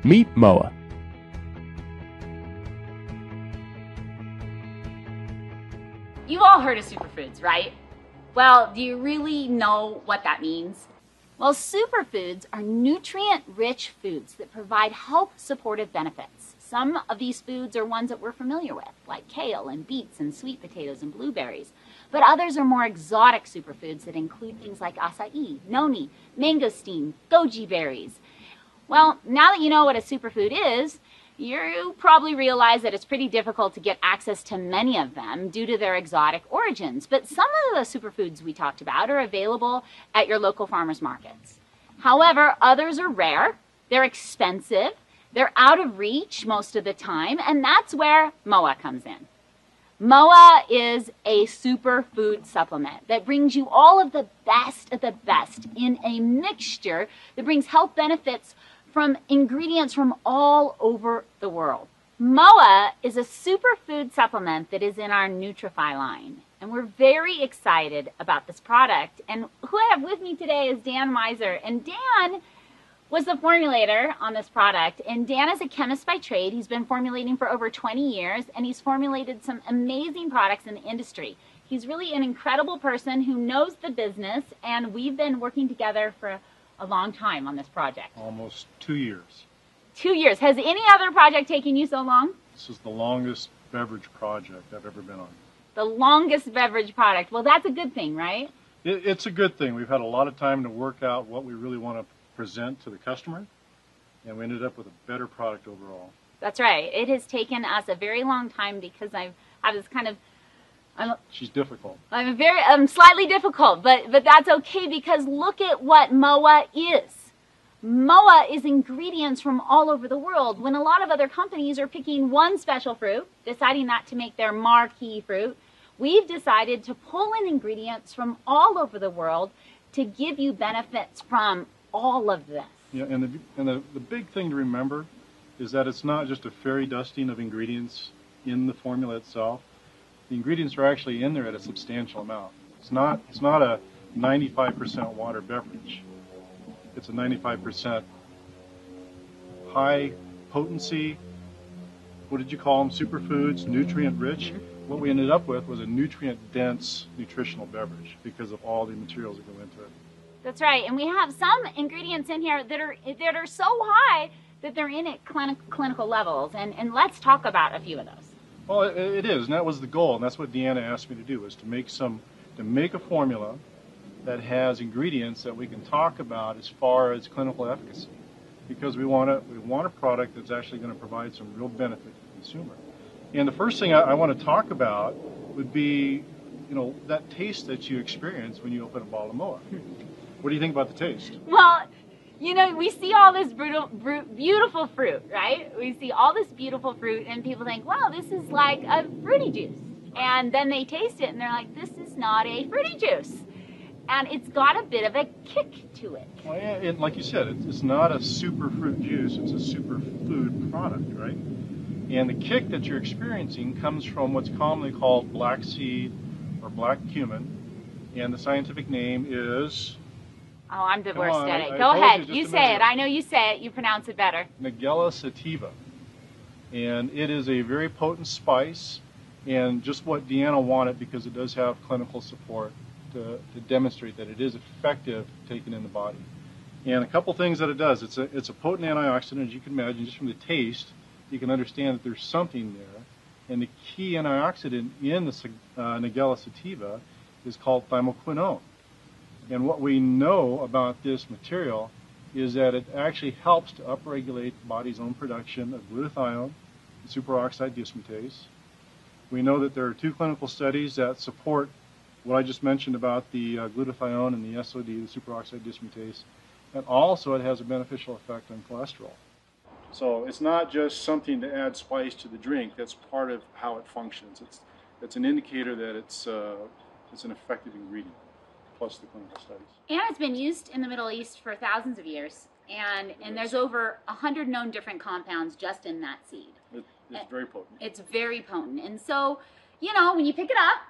Meet MOA. You've all heard of superfoods, right? Well, do you really know what that means? Well, superfoods are nutrient-rich foods that provide health-supportive benefits. Some of these foods are ones that we're familiar with, like kale and beets and sweet potatoes and blueberries. But others are more exotic superfoods that include things like acai, noni, mangosteen, goji berries. Well, now that you know what a superfood is, you probably realize that it's pretty difficult to get access to many of them due to their exotic origins. But some of the superfoods we talked about are available at your local farmers markets. However, others are rare, they're expensive, they're out of reach most of the time, and that's where MOA comes in. MOA is a superfood supplement that brings you all of the best in a mixture that brings health benefits from ingredients from all over the world. MOA is a superfood supplement that is in our Nutrify line, and we're very excited about this product. And who I have with me today is Dan Miser, and Dan was the formulator on this product. And Dan is a chemist by trade. He's been formulating for over 20 years, and he's formulated some amazing products in the industry. He's really an incredible person who knows the business, and we've been working together for a long time on this project. Almost 2 years. 2 years. Has any other project taken you so long? This is the longest beverage project I've ever been on. The longest beverage product. Well, that's a good thing, right? It's a good thing. We've had a lot of time to work out what we really want to present to the customer, and we ended up with a better product overall. That's right. It has taken us a very long time because I have this kind of She's difficult. I'm slightly difficult, but that's okay because look at what MOA is. MOA is ingredients from all over the world. When a lot of other companies are picking one special fruit, deciding that to make their marquee fruit, we've decided to pull in ingredients from all over the world to give you benefits from all of this. Yeah, and the big thing to remember is that it's not just a fairy dusting of ingredients in the formula itself. The ingredients are actually in there at a substantial amount. It's not a 95% water beverage. It's a 95% high potency, what did you call them, superfoods, nutrient rich. What we ended up with was a nutrient dense nutritional beverage because of all the materials that go into it. That's right, and we have some ingredients in here that are so high that they're in at clinical levels, and let's talk about a few of those. Well, it is, and that was the goal, and that's what Deanna asked me to do, was to make a formula that has ingredients that we can talk about as far as clinical efficacy, because we want a product that's actually going to provide some real benefit to the consumer. And the first thing I want to talk about would be, that taste that you experience when you open a bottle of MOA. What do you think about the taste? Well, we see all this beautiful fruit, right? We see all this beautiful fruit, and people think, wow, this is like a fruity juice. And then they taste it, and they're like, this is not a fruity juice. And it's got a bit of a kick to it. Well, yeah, and like you said, it's not a super fruit juice, it's a super food product, right? And the kick that you're experiencing comes from what's commonly called black seed or black cumin, and the scientific name is... Oh, I'm the worst at it. Go ahead. You say it. I know you say it. You pronounce it better. Nigella sativa. And it is a very potent spice, and just what Deanna wanted, because it does have clinical support to demonstrate that it is effective taken in the body. And a couple things that it does. It's a potent antioxidant, as you can imagine. Just from the taste, you can understand that there's something there. And the key antioxidant in the Nigella sativa is called thymoquinone. And what we know about this material is that it actually helps to upregulate the body's own production of glutathione and superoxide dismutase. We know that there are 2 clinical studies that support what I just mentioned about the glutathione and the SOD, the superoxide dismutase, and also it has a beneficial effect on cholesterol. So it's not just something to add spice to the drink. That's part of how it functions. It's an indicator that it's an effective ingredient, plus the clinical studies. And it's been used in the Middle East for thousands of years, and there's over 100 known different compounds just in that seed. It's very potent. It's very potent, and so, when you pick it up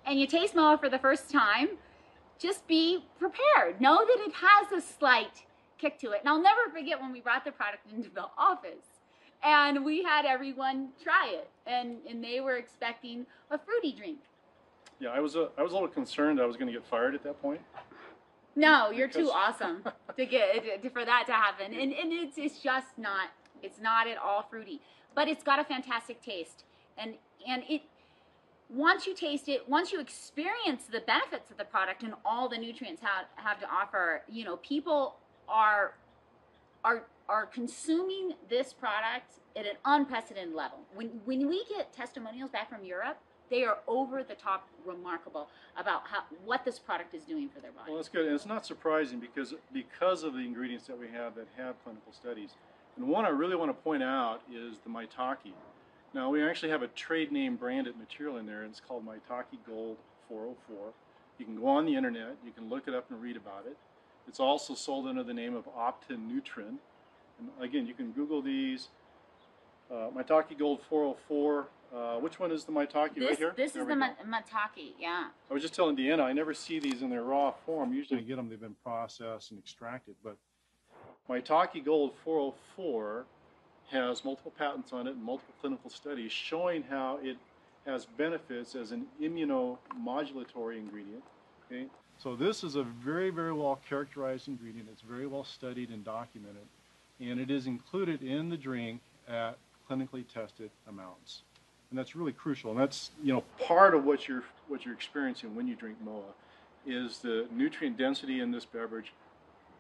and you taste MOA for the first time, just be prepared. Know that it has a slight kick to it. And I'll never forget when we brought the product into the office and we had everyone try it, and they were expecting a fruity drink. Yeah, I was a little concerned I was going to get fired at that point. No, you're too awesome for that to happen. And it's just not, it's not at all fruity, but it's got a fantastic taste. And it, once you taste it, once you experience the benefits of the product and all the nutrients have to offer, you know, people are consuming this product at an unprecedented level. When we get testimonials back from Europe, they are over the top remarkable about what this product is doing for their body. Well, that's good, and it's not surprising because of the ingredients that we have that have clinical studies. And one I really want to point out is the Maitake. Now, we actually have a trade name branded material in there, and it's called Maitake Gold 404. You can go on the internet, you can look it up and read about it. It's also sold under the name of Optinutrin. And again, you can Google these. Maitake Gold 404. Which one is the Maitake right here? This is the Maitake, yeah. I was just telling Deanna, I never see these in their raw form. Usually I get them, they've been processed and extracted. But Maitake Gold 404 has multiple patents on it and multiple clinical studies showing how it has benefits as an immunomodulatory ingredient. Okay? So this is a very, very well characterized ingredient. It's very well studied and documented. And it is included in the drink at clinically tested amounts. And that's really crucial. And that's, you know, part of what you're experiencing when you drink MOA is the nutrient density in this beverage,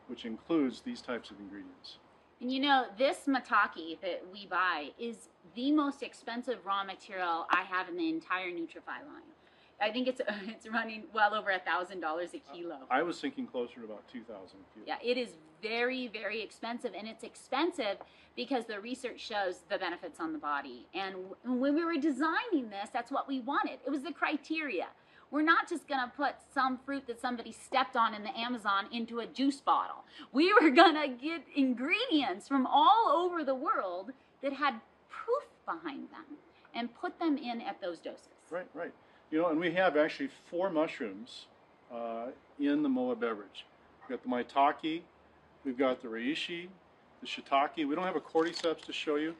which includes these types of ingredients. And you know, this Maitake that we buy is the most expensive raw material I have in the entire Nutrify line. I think it's running well over $1,000 a kilo. I was thinking closer to about 2,000 a kilo. Yeah, it is very, very expensive, and it's expensive because the research shows the benefits on the body. And when we were designing this, that's what we wanted. It was the criteria. We're not just going to put some fruit that somebody stepped on in the Amazon into a juice bottle. We were going to get ingredients from all over the world that had proof behind them and put them in at those doses. Right, right. You know, and we have actually 4 mushrooms in the MOA beverage. We've got the Maitake, we've got the reishi, the shiitake. We don't have a cordyceps to show you.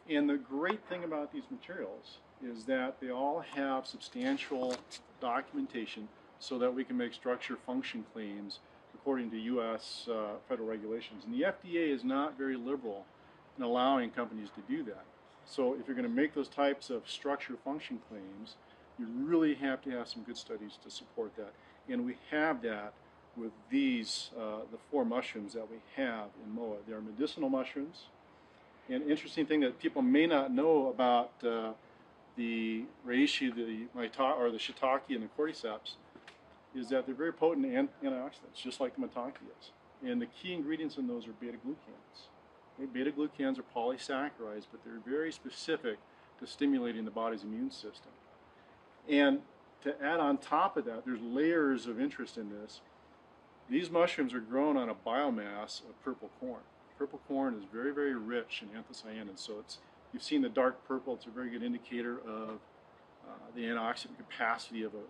And the great thing about these materials is that they all have substantial documentation so that we can make structure function claims according to U.S. Federal regulations. And the FDA is not very liberal in allowing companies to do that. So if you're going to make those types of structure function claims, you really have to have some good studies to support that. And we have that with these, the 4 mushrooms that we have in MOA. They are medicinal mushrooms. And interesting thing that people may not know about the reishi, the maitake, or the shiitake and the cordyceps is that they're very potent antioxidants, just like the maitake is. And the key ingredients in those are beta-glucans. Okay? Beta-glucans are polysaccharides, but they're very specific to stimulating the body's immune system. And to add on top of that, there's layers of interest in this. These mushrooms are grown on a biomass of purple corn. Purple corn is very, very rich in anthocyanins, so you've seen the dark purple. It's a very good indicator of the antioxidant capacity of a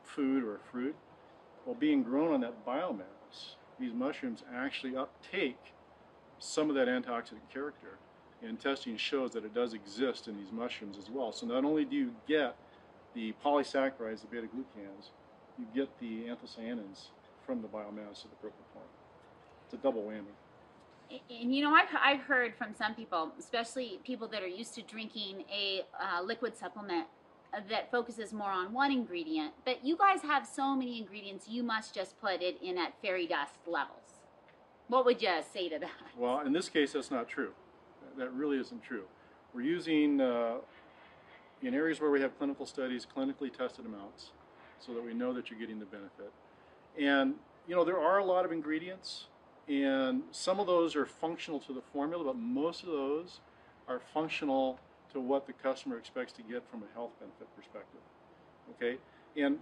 food or a fruit. Well, being grown on that biomass, these mushrooms actually uptake some of that antioxidant character, and testing shows that it does exist in these mushrooms as well. So not only do you get the polysaccharides, the beta-glucans, you get the anthocyanins from the biomass of the purple corn. It's a double whammy. And you know, I've heard from some people, especially people that are used to drinking a liquid supplement that focuses more on one ingredient, but you guys have so many ingredients, you must just put it in at fairy dust levels. What would you say to that? Well, in this case, that's not true. That really isn't true. We're using, in areas where we have clinical studies, clinically tested amounts, so that we know that you're getting the benefit. And, you know, there are a lot of ingredients, and some of those are functional to the formula, but most of those are functional to what the customer expects to get from a health benefit perspective. Okay? And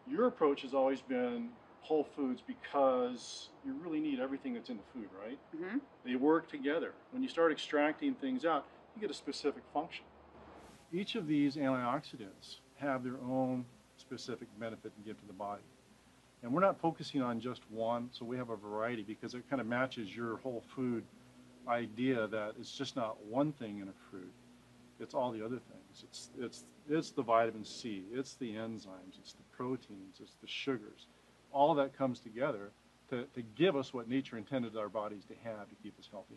your approach has always been whole foods because you really need everything that's in the food, right? Mm-hmm. They work together. When you start extracting things out, you get a specific function. Each of these antioxidants have their own specific benefit to give to the body. And we're not focusing on just one, so we have a variety because it kind of matches your whole food idea that it's just not one thing in a fruit. It's all the other things. It's the vitamin C, it's the enzymes, it's the proteins, it's the sugars. All that comes together to give us what nature intended our bodies to have to keep us healthy.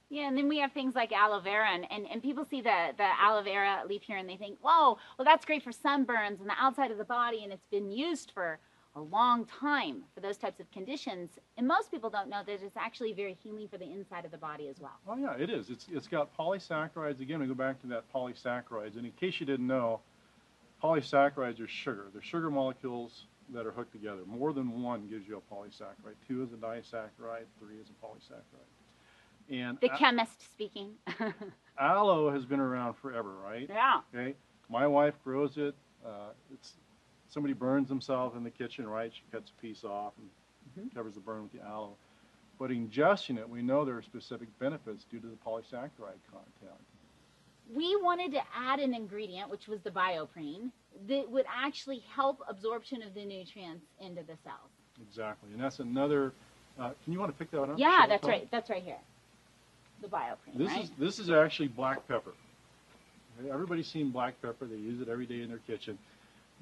Yeah, and then we have things like aloe vera, and people see the aloe vera leaf here and they think, whoa, well that's great for sunburns and the outside of the body, and it's been used for a long time for those types of conditions. And most people don't know that it's actually very healing for the inside of the body as well. Oh yeah, it is. It's got polysaccharides. Again, we go back to that polysaccharides. And in case you didn't know, polysaccharides are sugar. They're sugar molecules that are hooked together. More than one gives you a polysaccharide. 2 is a disaccharide, 3 is a polysaccharide. And the chemist speaking. Aloe has been around forever, right? Yeah. Okay. My wife grows it. Somebody burns themselves in the kitchen, right? She cuts a piece off and covers the burn with the aloe. But ingesting it, we know there are specific benefits due to the polysaccharide content. We wanted to add an ingredient, which was the bioprene, that would actually help absorption of the nutrients into the cells. Exactly, and that's another. Can you want to pick that up? Yeah, that's right. That's right here. The bioprene. This is actually black pepper. Okay? Everybody's seen black pepper. They use it every day in their kitchen.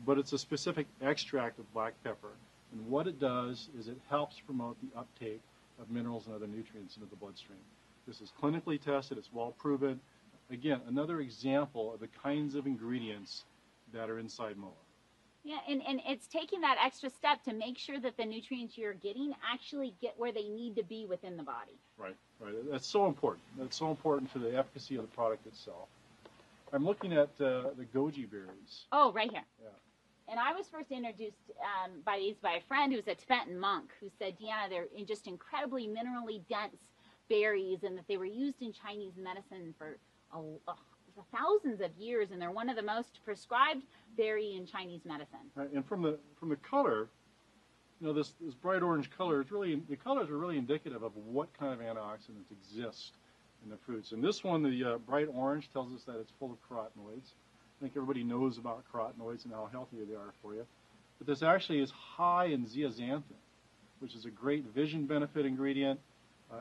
But it's a specific extract of black pepper. And what it does is it helps promote the uptake of minerals and other nutrients into the bloodstream. This is clinically tested. It's well proven. Again, another example of the kinds of ingredients that are inside MOA. Yeah, and it's taking that extra step to make sure that the nutrients you're getting actually get where they need to be within the body. Right, right. That's so important. That's so important to the efficacy of the product itself. I'm looking at the goji berries. Oh, right here. Yeah. And I was first introduced by a friend who was a Tibetan monk who said, Deanna, they're just incredibly minerally dense berries, and that they were used in Chinese medicine for thousands of years, and they're one of the most prescribed berry in Chinese medicine. Right. And from the color, you know, this bright orange color, the colors are really indicative of what kind of antioxidants exist in the fruits. And this one, the bright orange, tells us that it's full of carotenoids. I think everybody knows about carotenoids and how healthy they are for you. But this actually is high in zeaxanthin, which is a great vision benefit ingredient,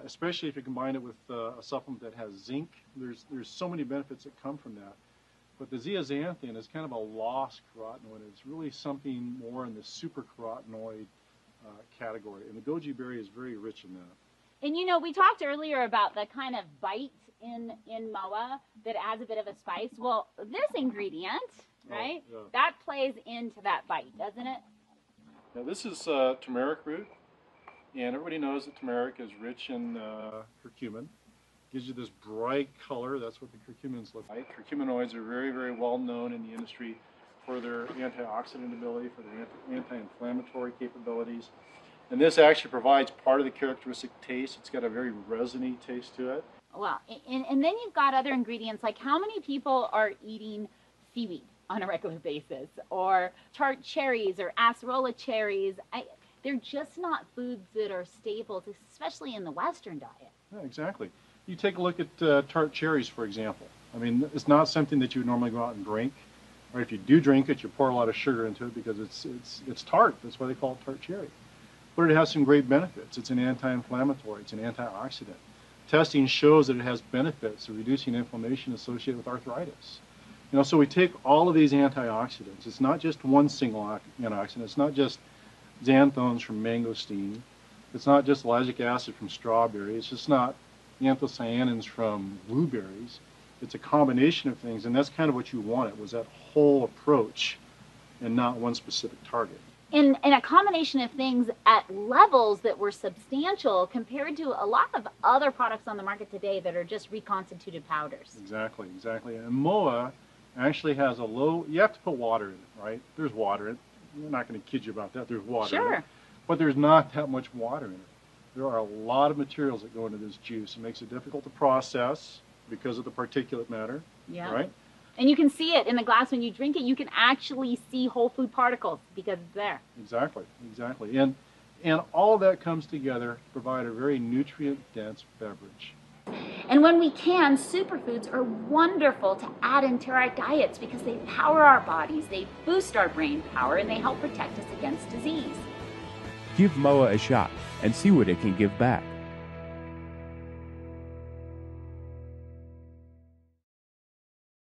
especially if you combine it with a supplement that has zinc. There's so many benefits that come from that. But the zeaxanthin is kind of a lost carotenoid. It's really something more in the supercarotenoid category. And the goji berry is very rich in that. And you know, we talked earlier about the kind of bite in MOA that adds a bit of a spice. Well, this ingredient, right, that plays into that bite, doesn't it? Now this is turmeric root, and everybody knows that turmeric is rich in curcumin. Gives you this bright color. That's what the curcumins look like. Curcuminoids are very, very well known in the industry for their antioxidant ability, for their anti-inflammatory capabilities. And this actually provides part of the characteristic taste. It's got a very resiny taste to it. Well, and then you've got other ingredients, like how many people are eating seaweed on a regular basis, or tart cherries or acerola cherries? They're just not foods that are staples, especially in the Western diet. Yeah, exactly. You take a look at tart cherries, for example. I mean, it's not something that you would normally go out and drink. Or if you do drink it, you pour a lot of sugar into it because it's tart. That's why they call it tart cherry. But it has some great benefits. It's an anti-inflammatory. It's an antioxidant. Testing shows that it has benefits of reducing inflammation associated with arthritis. You know, so we take all of these antioxidants. It's not just one single antioxidant. It's not just xanthones from mangosteen. It's not just ellagic acid from strawberry. It's just not anthocyanins from blueberries. It's a combination of things, and that's kind of what you wanted, was that whole approach and not one specific target. And a combination of things at levels that were substantial compared to a lot of other products on the market today that are just reconstituted powders. Exactly, exactly. And MOA actually has a low, you have to put water in it, right? There's water in it. I'm not going to kid you about that. There's water in it. But there's not that much water in it. There are a lot of materials that go into this juice. It makes it difficult to process because of the particulate matter, right? And you can see it in the glass when you drink it. You can actually see whole food particles because it's there. Exactly, exactly. And all of that comes together to provide a very nutrient-dense beverage. And when we can, superfoods are wonderful to add into our diets because they power our bodies, they boost our brain power, and they help protect us against disease. Give MOA a shot and see what it can give back.